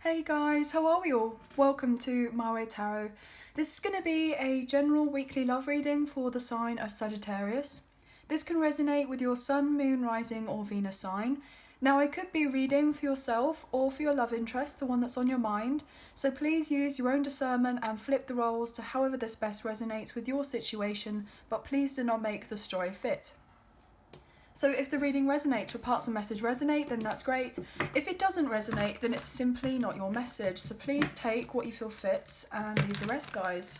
Hey guys, how are we all? Welcome to My Way Tarot. This is going to be a general weekly love reading for the sign of Sagittarius. This can resonate with your Sun, Moon, Rising or Venus sign. Now I could be reading for yourself or for your love interest, the one that's on your mind, so please use your own discernment and flip the roles to however this best resonates with your situation, but please do not make the story fit. So if the reading resonates or parts of the message resonate, then that's great. If it doesn't resonate, then it's simply not your message. So please take what you feel fits and leave the rest, guys.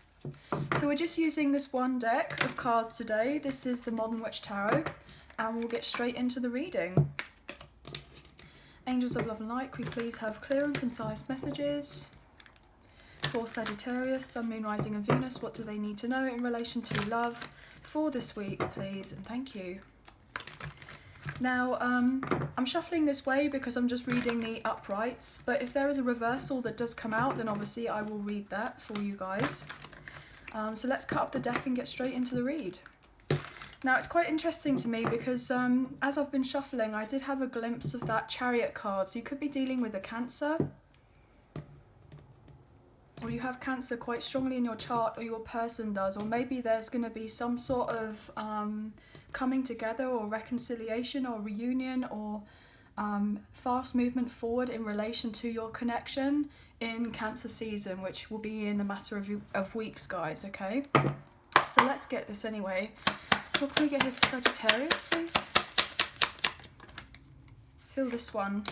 So we're just using this one deck of cards today. This is the Modern Witch Tarot, and we'll get straight into the reading. Angels of Love and Light, can we please have clear and concise messages for Sagittarius, Sun, Moon, Rising and Venus? What do they need to know in relation to love for this week, please? And thank you. Now, I'm shuffling this way because I'm just reading the uprights, but if there is a reversal that does come out, then obviously I will read that for you guys. So let's cut up the deck and get straight into the read. Now, it's quite interesting to me because as I've been shuffling, I did have a glimpse of that Chariot card. So you could be dealing with a Cancer, or you have Cancer quite strongly in your chart, or your person does, or maybe there's going to be some sort of coming together or reconciliation or reunion or fast movement forward in relation to your connection in Cancer season, which will be in a matter of weeks, guys, okay? So let's get this anyway. What can we get here for Sagittarius, please? Feel this one.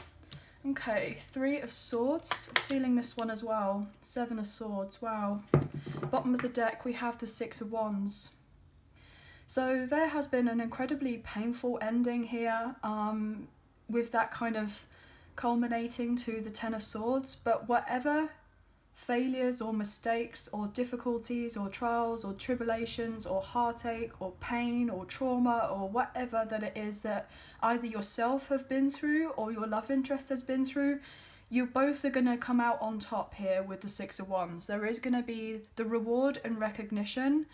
Okay, 3 of Swords, feeling this one as well. 7 of Swords, wow. Bottom of the deck, we have the 6 of Wands. So there has been an incredibly painful ending here, with that kind of culminating to the 10 of Swords, but whatever failures or mistakes or difficulties or trials or tribulations or heartache or pain or trauma or whatever that it is that either yourself have been through or your love interest has been through, you both are going to come out on top here with the 6 of Wands. There is going to be the reward and recognition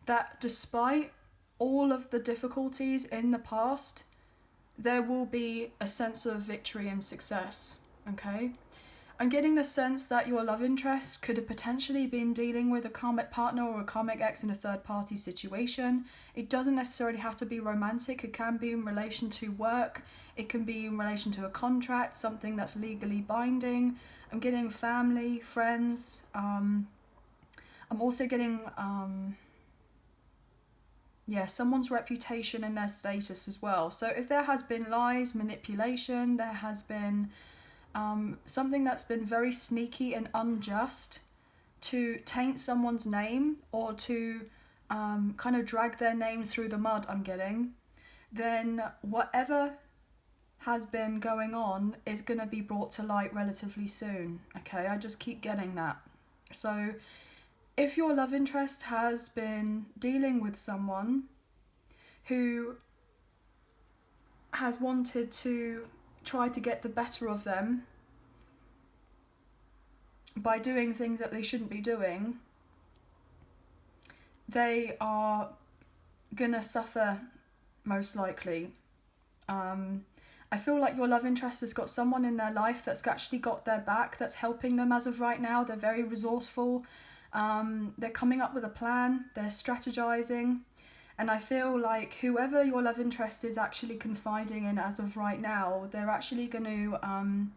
that despite all of the difficulties in the past, there will be a sense of victory and success, okay? I'm getting the sense that your love interest could have potentially been dealing with a karmic partner or a karmic ex in a third-party situation. It doesn't necessarily have to be romantic. It can be in relation to work. It can be in relation to a contract, something that's legally binding. I'm getting family, friends. I'm also getting someone's reputation and their status as well. So if there has been lies, manipulation, there has been something that's been very sneaky and unjust to taint someone's name or to kind of drag their name through the mud, I'm getting, then whatever has been going on is going to be brought to light relatively soon, okay? I just keep getting that. So if your love interest has been dealing with someone who has wanted to try to get the better of them by doing things that they shouldn't be doing, they are gonna suffer most likely. I feel like your love interest has got someone in their life that's actually got their back, that's helping them as of right now. They're very resourceful. They're coming up with a plan, they're strategizing, and I feel like whoever your love interest is actually confiding in as of right now, they're actually going to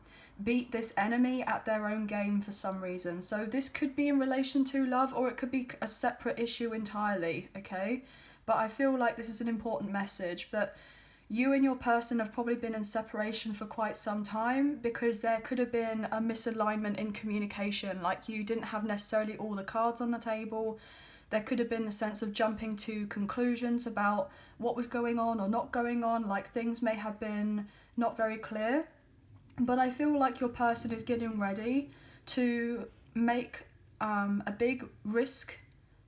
beat this enemy at their own game for some reason. So this could be in relation to love, or it could be a separate issue entirely, okay? But I feel like this is an important message, that you and your person have probably been in separation for quite some time because there could have been a misalignment in communication, like you didn't have necessarily all the cards on the table. There could have been a sense of jumping to conclusions about what was going on or not going on, like things may have been not very clear. But I feel like your person is getting ready to make a big risk,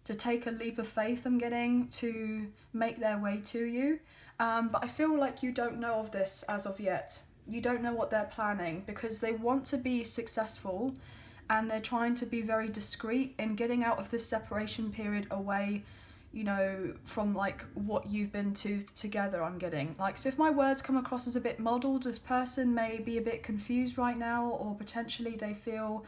to take a leap of faith, I'm getting, to make their way to you. But I feel like you don't know of this as of yet. You don't know what they're planning because they want to be successful and they're trying to be very discreet in getting out of this separation period away you know, from like what you've been to together, I'm getting. Like, so if my words come across as a bit muddled, this person may be a bit confused right now, or potentially they feel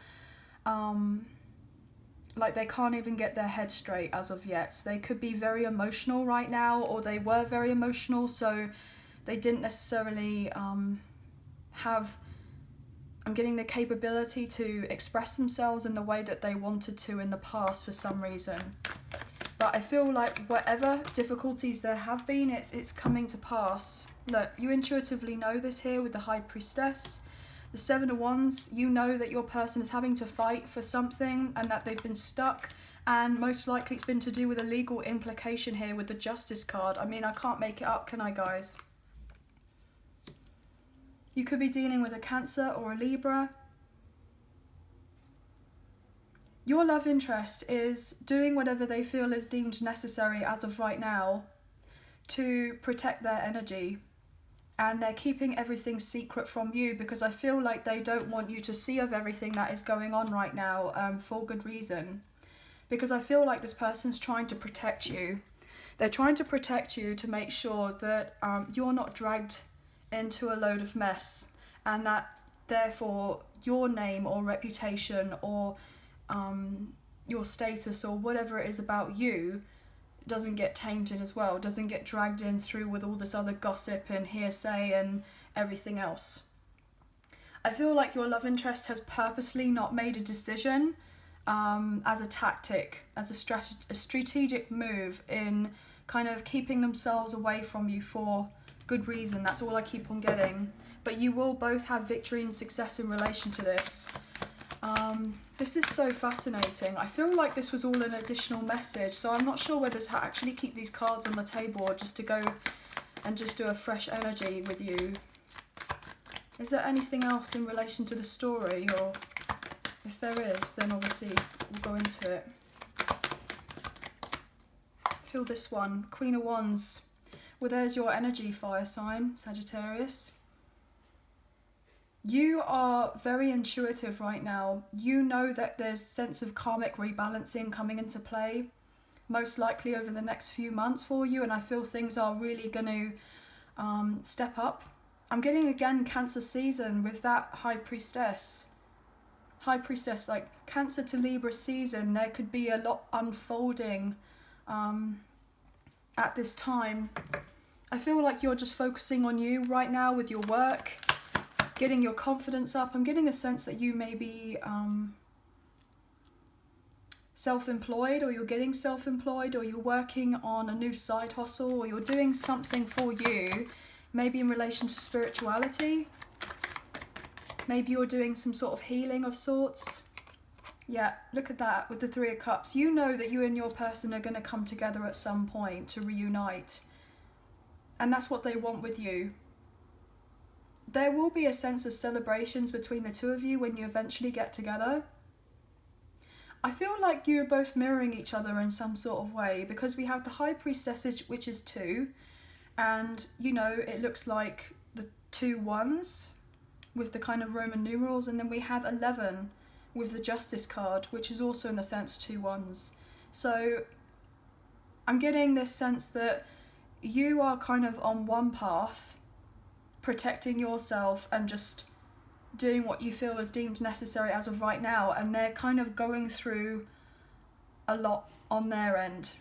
like they can't even get their head straight as of yet. So they could be very emotional right now, or they were very emotional, so they didn't necessarily have, I'm getting the capability to express themselves in the way that they wanted to in the past for some reason. But I feel like whatever difficulties there have been, it's coming to pass. Look, you intuitively know this here with the High Priestess. The Seven of Wands, you know that your person is having to fight for something and that they've been stuck. And most likely it's been to do with a legal implication here with the Justice card. I mean, I can't make it up, can I, guys? You could be dealing with a Cancer or a Libra. Your love interest is doing whatever they feel is deemed necessary as of right now to protect their energy. And they're keeping everything secret from you because I feel like they don't want you to see of everything that is going on right now for good reason. Because I feel like this person's trying to protect you. They're trying to protect you to make sure that you're not dragged into a load of mess, and that therefore your name or reputation or your status or whatever it is about you doesn't get tainted as well, doesn't get dragged in through with all this other gossip and hearsay and everything else. I feel like your love interest has purposely not made a decision as a tactic, as a strategic move in kind of keeping themselves away from you for good reason. That's all I keep on getting. But you will both have victory and success in relation to this. This is so fascinating. I feel like this was all an additional message, so I'm not sure whether to actually keep these cards on the table or just to go and just do a fresh energy with you. Is there anything else in relation to the story, or if there is, then obviously we'll go into it. Feel this one, Queen of Wands. Well, there's your energy, fire sign, Sagittarius. You are very intuitive right now. You know that there's a sense of karmic rebalancing coming into play, most likely over the next few months for you, and I feel things are really going to step up. I'm getting again Cancer season with that High Priestess. High Priestess, like Cancer to Libra season, there could be a lot unfolding at this time. I feel like you're just focusing on you right now with your work, getting your confidence up. I'm getting a sense that you may be self-employed, or you're getting self-employed, or you're working on a new side hustle, or you're doing something for you, maybe in relation to spirituality. Maybe you're doing some sort of healing of sorts. Yeah, look at that with the Three of Cups. You know that you and your person are going to come together at some point to reunite. And that's what they want with you. There will be a sense of celebrations between the two of you when you eventually get together. I feel like you're both mirroring each other in some sort of way, because we have the High Priestess, which is 2, and you know, it looks like the 2 ones with the kind of Roman numerals, and then we have 11 with the Justice card, which is also in a sense 2 ones. So I'm getting this sense that you are kind of on one path, protecting yourself and just doing what you feel is deemed necessary as of right now, and they're kind of going through a lot on their end,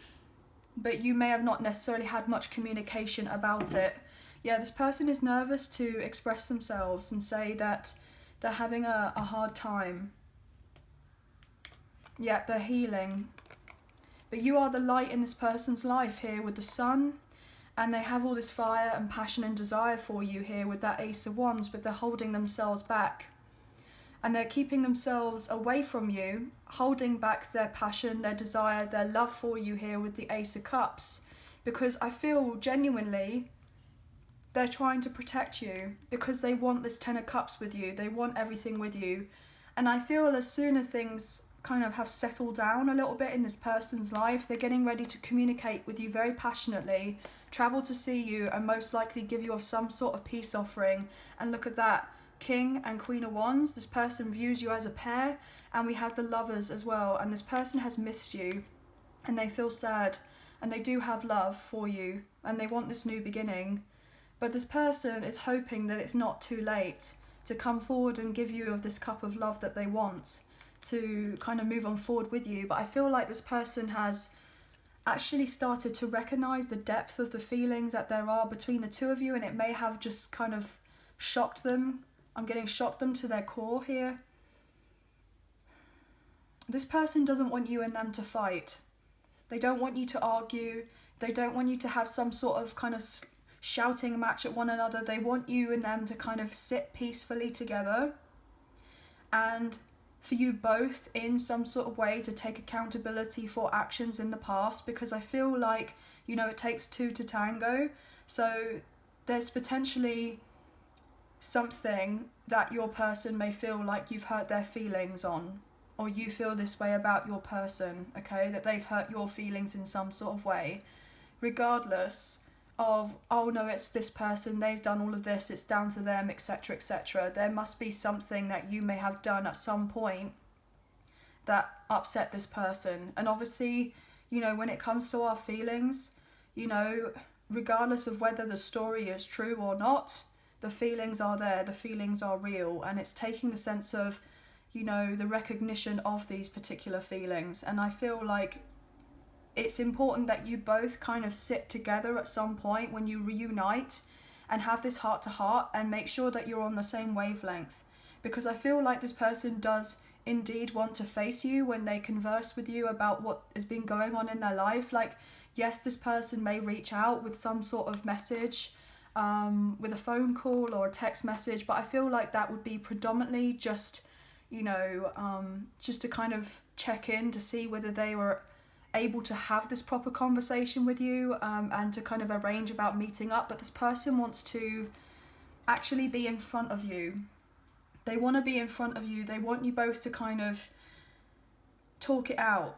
but you may have not necessarily had much communication about it. Yeah, this person is nervous to express themselves and say that they're having a hard time. Yeah, they're healing, but you are the light in this person's life here with the Sun. And they have all this fire and passion and desire for you here with that Ace of Wands, but they're holding themselves back. And they're keeping themselves away from you, holding back their passion, their desire, their love for you here with the Ace of Cups. Because I feel genuinely they're trying to protect you, because they want this 10 of Cups with you. They want everything with you. And I feel as soon as things kind of have settled down a little bit in this person's life, they're getting ready to communicate with you very passionately, travel to see you, and most likely give you some sort of peace offering. And look at that, King and Queen of Wands. This person views you as a pair, and we have the Lovers as well, and this person has missed you and they feel sad and they do have love for you, and they want this new beginning. But this person is hoping that it's not too late to come forward and give you of this cup of love that they want, to kind of move on forward with you. But I feel like this person has actually started to recognize the depth of the feelings that there are between the two of you, and it may have just kind of shocked them. I'm getting shocked them to their core here. This person doesn't want you and them to fight. They don't want you to argue. They don't want you to have some sort of kind of shouting match at one another. They want you and them to kind of sit peacefully together, and for you both in some sort of way to take accountability for actions in the past, because I feel like, you know, it takes two to tango. So there's potentially something that your person may feel like you've hurt their feelings on, or you feel this way about your person, okay, that they've hurt your feelings in some sort of way, regardless of, oh no, it's this person, they've done all of this, it's down to them, etc., etc. There must be something that you may have done at some point that upset this person. And obviously, you know, when it comes to our feelings, you know, regardless of whether the story is true or not, the feelings are there, the feelings are real, and it's taking the sense of, you know, the recognition of these particular feelings. And I feel like it's important that you both kind of sit together at some point when you reunite and have this heart to heart and make sure that you're on the same wavelength, because I feel like this person does indeed want to face you when they converse with you about what has been going on in their life. Like, yes, this person may reach out with some sort of message, with a phone call or a text message, but I feel like that would be predominantly just, you know, just to kind of check in to see whether they were able to have this proper conversation with you, and to kind of arrange about meeting up. But this person wants to actually be in front of you. They want to be in front of you. They want you both to kind of talk it out.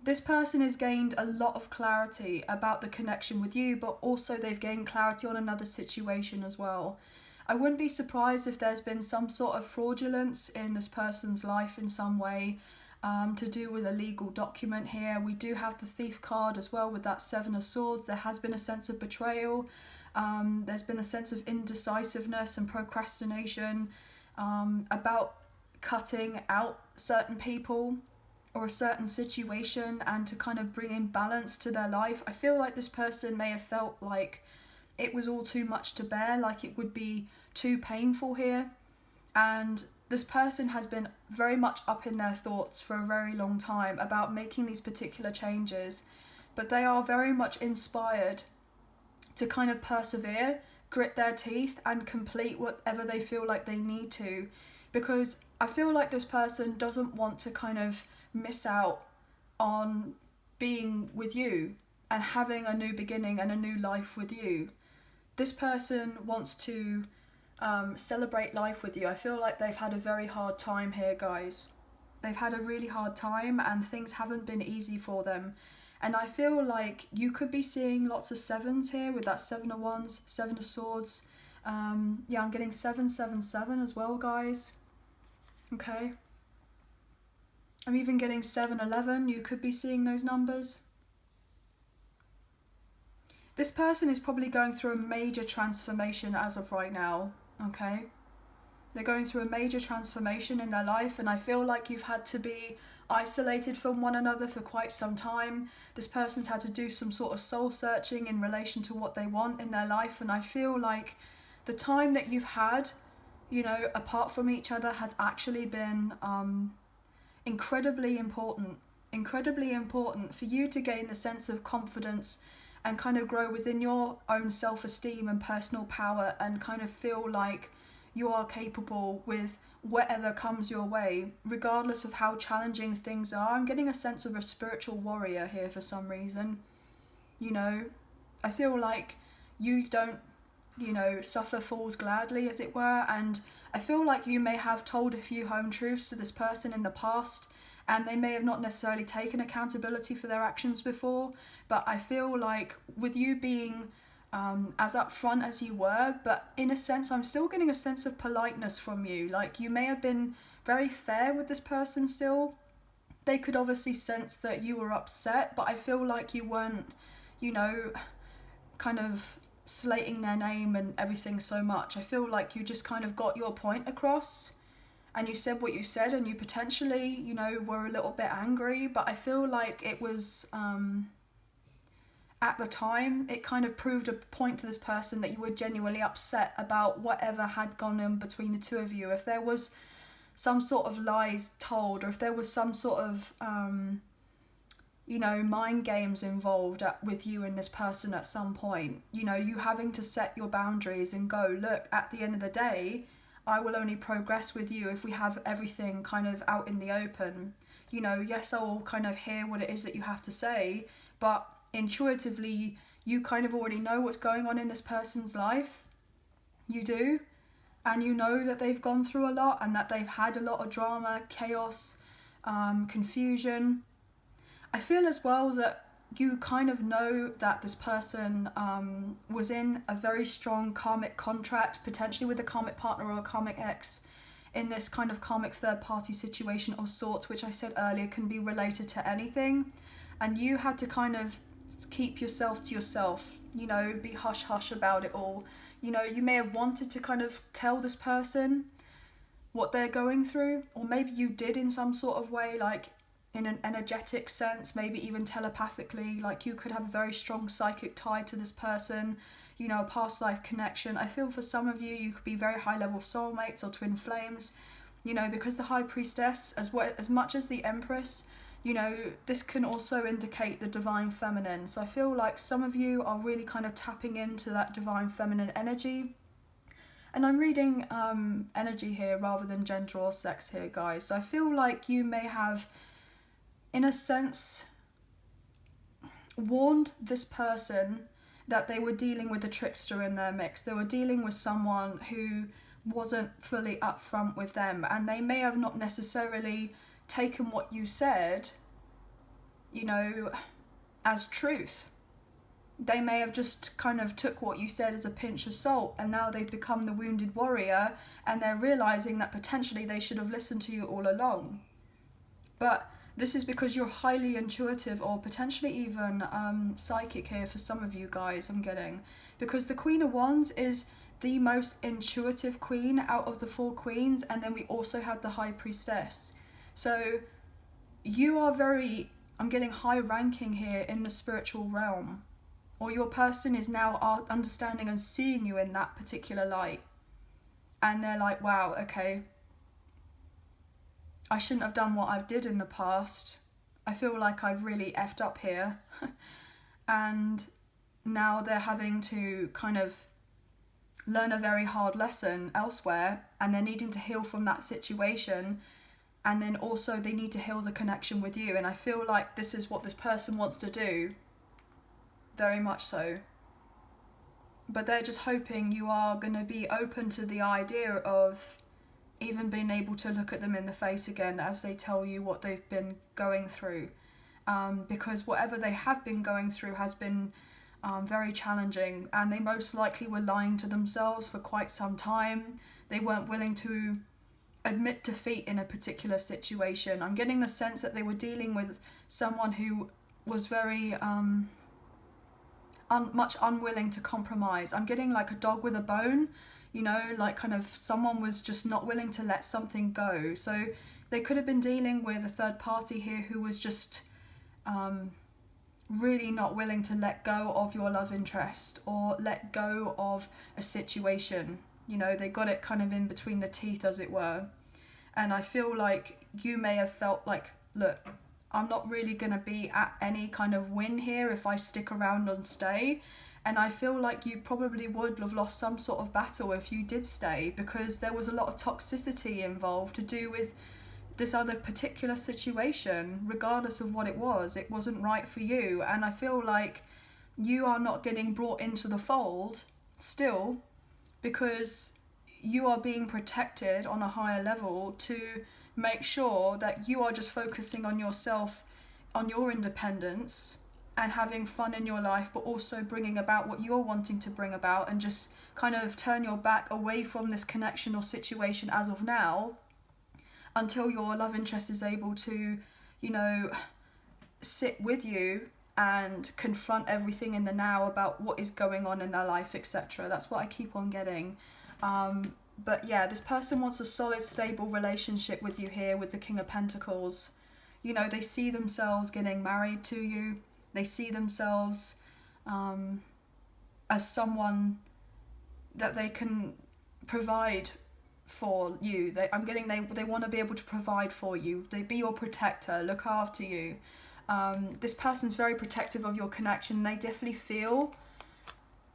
This person has gained a lot of clarity about the connection with you, but also they've gained clarity on another situation as well. I wouldn't be surprised if there's been some sort of fraudulence in this person's life in some way, to do with a legal document here. We do have the Thief card as well with that Seven of Swords. There has been a sense of betrayal. There's been a sense of indecisiveness and procrastination, about cutting out certain people or a certain situation and to kind of bring in balance to their life. I feel like this person may have felt like it was all too much to bear, like it would be too painful here. And this person has been very much up in their thoughts for a very long time about making these particular changes, but they are very much inspired to kind of persevere, grit their teeth, and complete whatever they feel like they need to, because I feel like this person doesn't want to kind of miss out on being with you and having a new beginning and a new life with you. This person wants to celebrate life with you. I feel like they've had a very hard time here, guys. They've had a really hard time and things haven't been easy for them. And I feel like you could be seeing lots of sevens here with that Seven of Wands, Seven of Swords. Yeah, I'm getting 777 as well, guys. Okay. I'm even getting 711. You could be seeing those numbers. This person is probably going through a major transformation as of right now. Okay, they're going through a major transformation in their life, and I feel like you've had to be isolated from one another for quite some time. This person's had to do some sort of soul searching in relation to what they want in their life, and I feel like the time that you've had, you know, apart from each other has actually been incredibly important for you to gain the sense of confidence and kind of grow within your own self-esteem and personal power, and kind of feel like you are capable with whatever comes your way, regardless of how challenging things are. I'm getting a sense of a spiritual warrior here for some reason. You know, I feel like you don't, you know, suffer fools gladly, as it were, and I feel like you may have told a few home truths to this person in the past, and they may have not necessarily taken accountability for their actions before, but I feel like with you being as upfront as you were, but in a sense I'm still getting a sense of politeness from you. Like, you may have been very fair with this person still. they could obviously sense that you were upset, but I feel like you weren't, you know, kind of slating their name and everything so much. I feel like you just kind of got your point across, and you said what you said, and you potentially, you know, were a little bit angry, but I feel like it was, at the time, it kind of proved a point to this person that you were genuinely upset about whatever had gone on between the two of you. If there was some sort of lies told, or if there was some sort of, you know, mind games involved with you and this person at some point, you know, you having to set your boundaries and go, look, at the end of the day, I will only progress with you if we have everything kind of out in the open. You know, yes, I will kind of hear what it is that you have to say, but intuitively, you kind of already know what's going on in this person's life. You do. And you know that they've gone through a lot, and that they've had a lot of drama, chaos, confusion. I feel as well that you kind of know that this person was in a very strong karmic contract, potentially with a karmic partner or a karmic ex, in this kind of karmic third party situation of sorts, which I said earlier can be related to anything. And you had to kind of keep yourself to yourself, you know, be hush hush about it all. You know, you may have wanted to kind of tell this person what they're going through, or maybe you did in some sort of way, like in an energetic sense, maybe even telepathically, like you could have a very strong psychic tie to this person, you know, a past life connection. I feel for some of you, you could be very high level soulmates or twin flames, you know, because the High Priestess, as much as the Empress, you know, this can also indicate the divine feminine. So I feel like some of you are really kind of tapping into that divine feminine energy. And I'm reading energy here rather than gender or sex here, guys. So I feel like you may have, in a sense, warned this person that they were dealing with a trickster in their mix. They were dealing with someone who wasn't fully upfront with them, and they may have not necessarily taken what you said, you know, as truth. They may have just kind of took what you said as a pinch of salt, and now they've become the wounded warrior, and they're realizing that potentially they should have listened to you all along. But this is because you're highly intuitive, or potentially even psychic here for some of you guys, I'm getting. Because the Queen of Wands is the most intuitive queen out of the four queens, and then we also have the High Priestess. So you are very, I'm getting high ranking here in the spiritual realm, or your person is now understanding and seeing you in that particular light, and they're like, wow, okay, I shouldn't have done what I did in the past. I feel like I've really effed up here. And now they're having to kind of learn a very hard lesson elsewhere, and they're needing to heal from that situation. And then also they need to heal the connection with you. And I feel like this is what this person wants to do. Very much so. But they're just hoping you are going to be open to the idea of even being able to look at them in the face again as they tell you what they've been going through. Because whatever they have been going through has been very challenging, and they most likely were lying to themselves for quite some time. They weren't willing to admit defeat in a particular situation. I'm getting the sense that they were dealing with someone who was very much unwilling to compromise. I'm getting like a dog with a bone, you know, like kind of someone was just not willing to let something go. So they could have been dealing with a third party here who was just really not willing to let go of your love interest or let go of a situation. You know, they got it kind of in between the teeth, as it were. And I feel like you may have felt like, look, I'm not really going to be at any kind of win here if I stick around and stay. And I feel like you probably would have lost some sort of battle if you did stay, because there was a lot of toxicity involved to do with this other particular situation. Regardless of what it wasn't right for you. And I feel like you are not getting brought into the fold still, because you are being protected on a higher level to make sure that you are just focusing on yourself, on your independence, and having fun in your life, but also bringing about what you're wanting to bring about, and just kind of turn your back away from this connection or situation as of now, until your love interest is able to, you know, sit with you and confront everything in the now about what is going on in their life, etc. That's what I keep on getting. But yeah, this person wants a solid, stable relationship with you here with the King of Pentacles. You know, they see themselves getting married to you. They see themselves as someone that they can provide for you. They want to be able to provide for you. They be your protector, look after you. This person's very protective of your connection. They definitely feel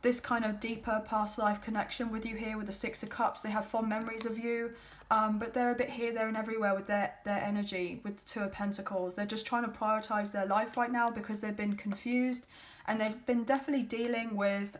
this kind of deeper past life connection with you here with the Six of Cups. They have fond memories of you, but they're a bit here, there and everywhere with their energy with the Two of Pentacles. They're just trying to prioritize their life right now because they've been confused, and they've been definitely dealing with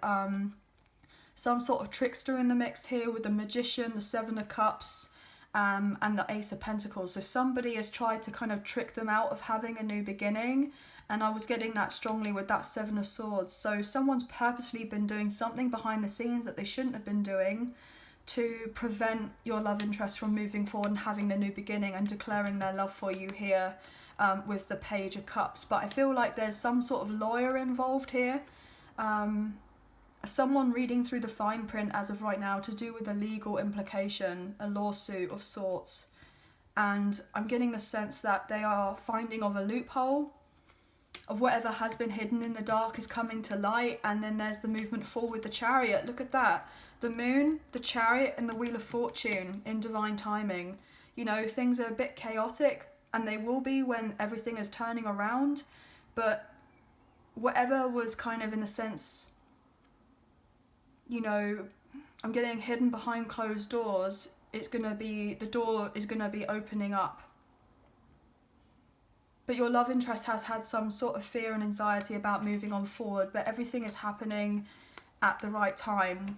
some sort of trickster in the mix here with the Magician, the Seven of Cups, and the Ace of Pentacles. So somebody has tried to kind of trick them out of having a new beginning, and I was getting that strongly with that Seven of Swords. So someone's purposely been doing something behind the scenes that they shouldn't have been doing to prevent your love interest from moving forward and having a new beginning and declaring their love for you here with the Page of Cups. But I feel like there's some sort of lawyer involved here. Someone reading through the fine print as of right now to do with a legal implication, a lawsuit of sorts. And I'm getting the sense that they are finding of a loophole of whatever has been hidden in the dark is coming to light. And then there's the movement forward with the Chariot. Look at that. The Moon, the Chariot and the Wheel of Fortune in divine timing. You know, things are a bit chaotic, and they will be when everything is turning around. But whatever was kind of in the sense, you know, I'm getting hidden behind closed doors, it's going to be, the door is going to be opening up. But your love interest has had some sort of fear and anxiety about moving on forward, but everything is happening at the right time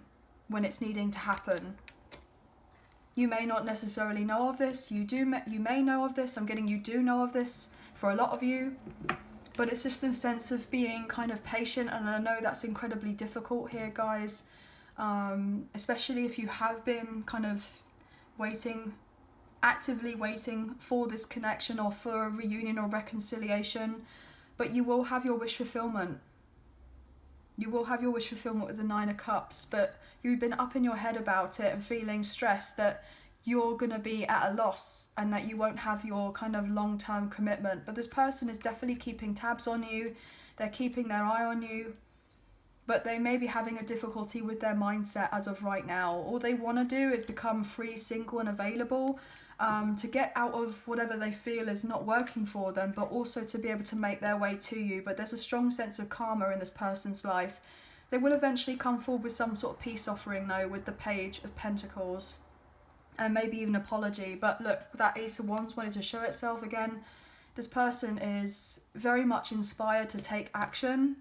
when it's needing to happen. You may not necessarily know of this, you may know of this, I'm getting you do know of this for a lot of you, but it's just a sense of being kind of patient, and I know that's incredibly difficult here, guys, especially if you have been kind of actively waiting for this connection or for a reunion or reconciliation, but you will have your wish fulfillment. You will have your wish fulfillment with the Nine of Cups, but you've been up in your head about it and feeling stressed that you're going to be at a loss and that you won't have your kind of long-term commitment. But this person is definitely keeping tabs on you. They're keeping their eye on you, but they may be having a difficulty with their mindset as of right now. All they want to do is become free, single and available, to get out of whatever they feel is not working for them, but also to be able to make their way to you. But there's a strong sense of karma in this person's life. They will eventually come forward with some sort of peace offering though, with the Page of Pentacles, and maybe even apology. But look, that Ace of Wands wanted to show itself again. This person is very much inspired to take action,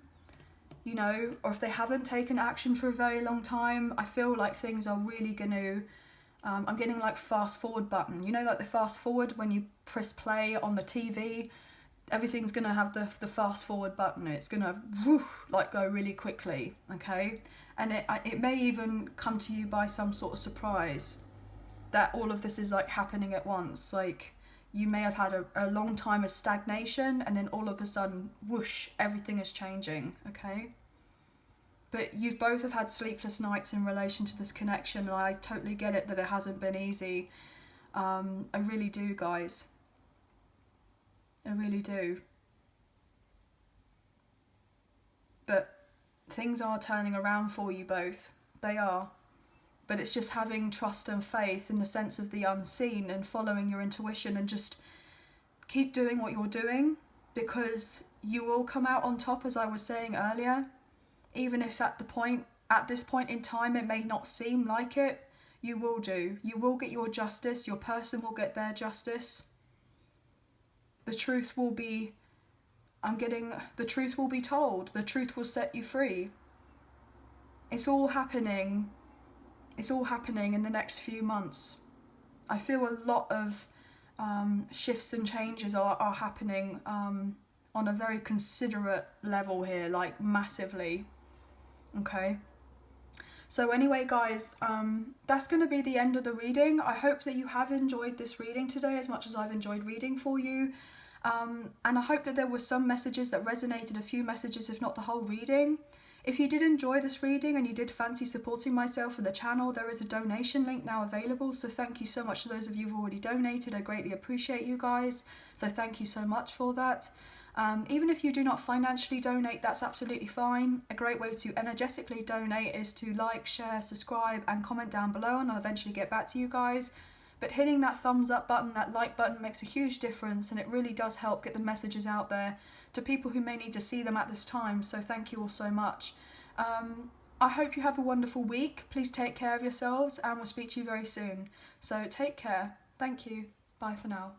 you know, or if they haven't taken action for a very long time, I feel like things are really going to, I'm getting like fast forward button, you know, like the fast forward when you press play on the TV, everything's going to have the fast forward button. It's going to like go really quickly, okay? And it may even come to you by some sort of surprise that all of this is like happening at once. Like you may have had a long time of stagnation, and then all of a sudden, whoosh, everything is changing, okay? But you've both have had sleepless nights in relation to this connection, and I totally get it that it hasn't been easy. I really do, guys. I really do. But things are turning around for you both. They are. But it's just having trust and faith in the sense of the unseen and following your intuition, and just keep doing what you're doing, because you will come out on top, as I was saying earlier. Even if at this point in time it may not seem like it, you will do. You will get your justice, your person will get their justice. The truth will be, the truth will be told. The truth will set you free. It's all happening in the next few months. I feel a lot of shifts and changes are happening on a very considerate level here, like massively. Okay. So anyway, guys, that's going to be the end of the reading. I hope that you have enjoyed this reading today as much as I've enjoyed reading for you. And I hope that there were some messages that resonated, a few messages, if not the whole reading. If you did enjoy this reading and you did fancy supporting myself and the channel, there is a donation link now available. So thank you so much to those of you who've already donated. I greatly appreciate you guys. So thank you so much for that. Even if you do not financially donate, that's absolutely fine. A great way to energetically donate is to like, share, subscribe, and comment down below, and I'll eventually get back to you guys. But hitting that thumbs up button, that like button, makes a huge difference, and it really does help get the messages out there to people who may need to see them at this time. So thank you all so much. I hope you have a wonderful week. Please take care of yourselves, and we'll speak to you very soon. So take care. Thank you. Bye for now.